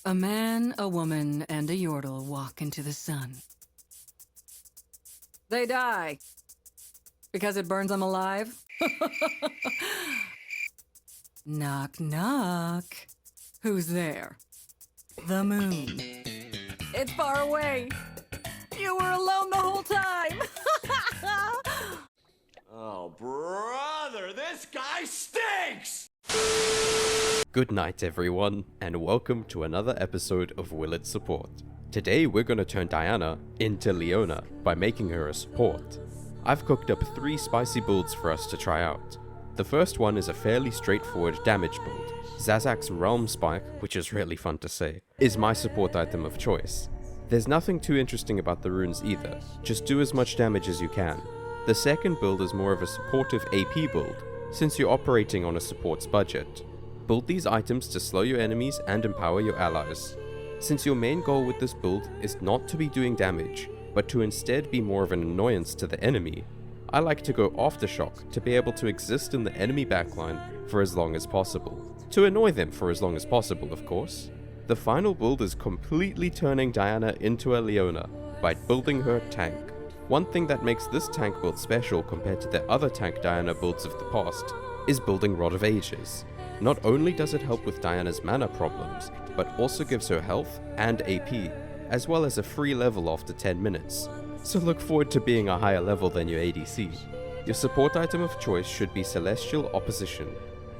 A man, a woman, and a yordle walk into the sun. They die. Because it burns them alive? Knock, knock. Who's there? The moon. It's far away. You were alone the whole time. Oh, brother, this guy stinks! Good night everyone, and welcome to another episode of Will It Support. Today we're gonna turn Diana into Leona by making her a support. I've cooked up 3 spicy builds for us to try out. The first one is a fairly straightforward damage build. Zazak's Realm Spike, which is really fun to say, is my support item of choice. There's nothing too interesting about the runes either, just do as much damage as you can. The second build is more of a supportive AP build, since you're operating on a support's budget. Build these items to slow your enemies and empower your allies. Since your main goal with this build is not to be doing damage, but to instead be more of an annoyance to the enemy, I like to go Aftershock to be able to exist in the enemy backline for as long as possible. To annoy them for as long as possible, of course. The final build is completely turning Diana into a Leona by building her tank. One thing that makes this tank build special compared to the other tank Diana builds of the past is building Rod of Ages. Not only does it help with Diana's mana problems, but also gives her health and AP, as well as a free level after 10 minutes. So look forward to being a higher level than your ADC. Your support item of choice should be Celestial Opposition,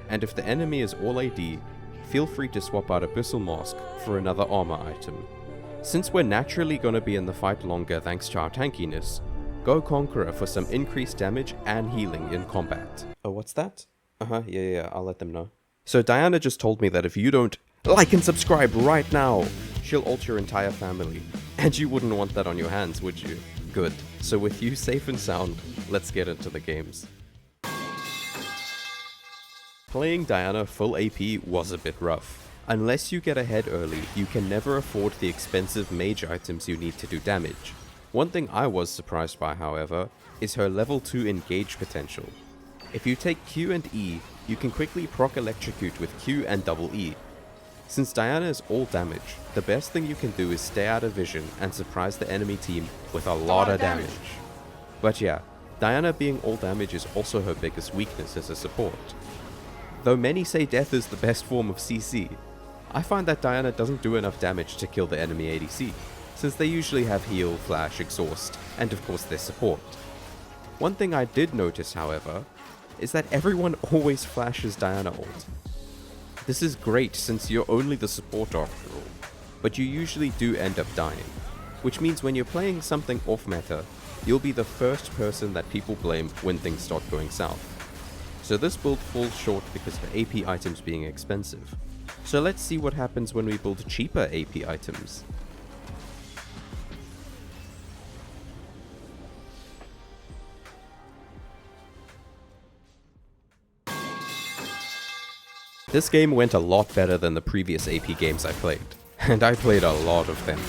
and if the enemy is all AD, feel free to swap out Abyssal Mask for another armor item. Since we're naturally gonna be in the fight longer thanks to our tankiness, go Conqueror for some increased damage and healing in combat. Oh, what's that? Yeah, I'll let them know. So Diana just told me that if you don't like and subscribe right now, she'll ult your entire family. And you wouldn't want that on your hands, would you? Good. So with you safe and sound, let's get into the games. Playing Diana full AP was a bit rough. Unless you get ahead early, you can never afford the expensive mage items you need to do damage. One thing I was surprised by, however, is her level 2 engage potential. If you take Q and E, you can quickly proc electrocute with Q and double E. Since Diana is all damage, the best thing you can do is stay out of vision and surprise the enemy team with a lot of damage. But yeah, Diana being all damage is also her biggest weakness as a support. Though many say death is the best form of CC, I find that Diana doesn't do enough damage to kill the enemy ADC, since they usually have heal, flash, exhaust, and of course their support. One thing I did notice, however, is that everyone always flashes Diana ult. This is great since you're only the support after all, but you usually do end up dying, which means when you're playing something off meta, you'll be the first person that people blame when things start going south. So this build falls short because of AP items being expensive. So let's see what happens when we build cheaper AP items. This game went a lot better than the previous AP games I played, and I played a lot of them.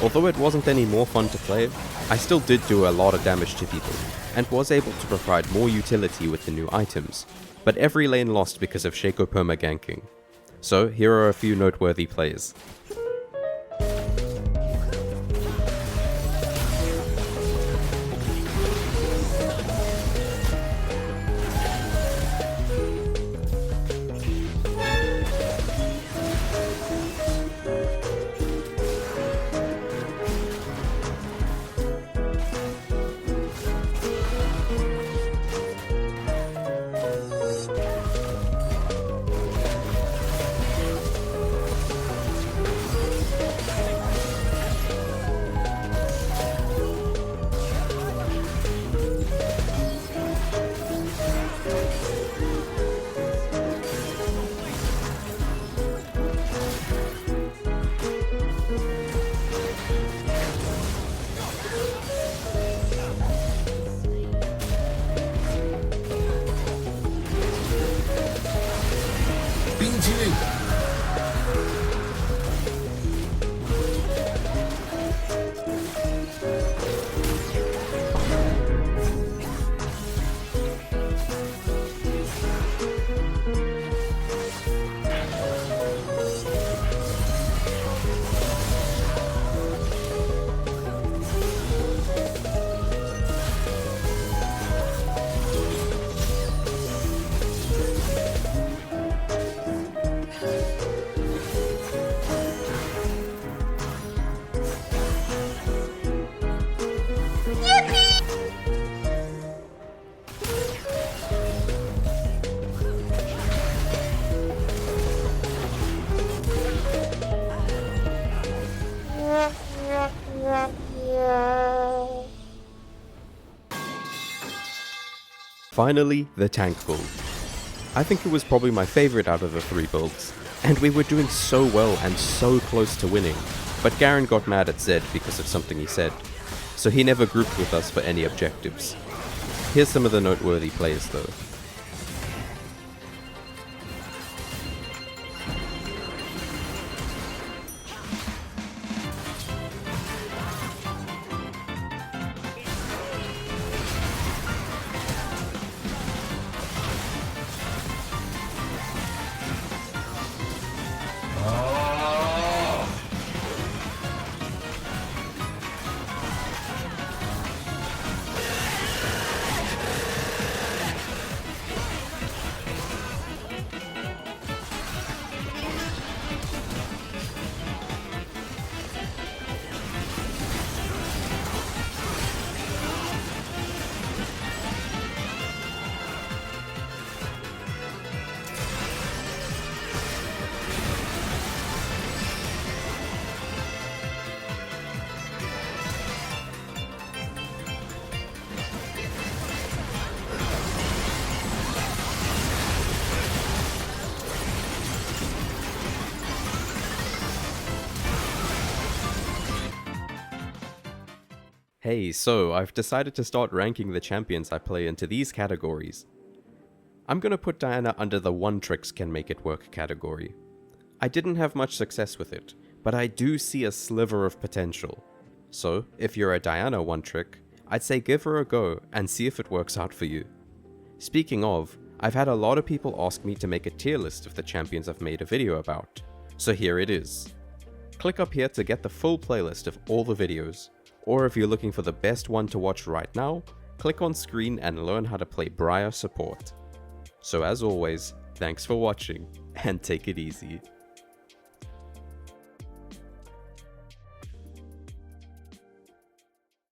Although it wasn't any more fun to play, I still did do a lot of damage to people, and was able to provide more utility with the new items, but every lane lost because of Shaco perma ganking. So here are a few noteworthy plays. Finally, the tank build. I think it was probably my favorite out of the 3 builds, and we were doing so well and so close to winning, but Garen got mad at Zed because of something he said, so he never grouped with us for any objectives. Here's some of the noteworthy players though. Hey, so I've decided to start ranking the champions I play into these categories. I'm gonna put Diana under the one tricks can make it work category. I didn't have much success with it, but I do see a sliver of potential. So, if you're a Diana one trick, I'd say give her a go and see if it works out for you. Speaking of, I've had a lot of people ask me to make a tier list of the champions I've made a video about, so here it is. Click up here to get the full playlist of all the videos, or if you're looking for the best one to watch right now, click on screen and learn how to play Briar support. So as always, thanks for watching, and take it easy.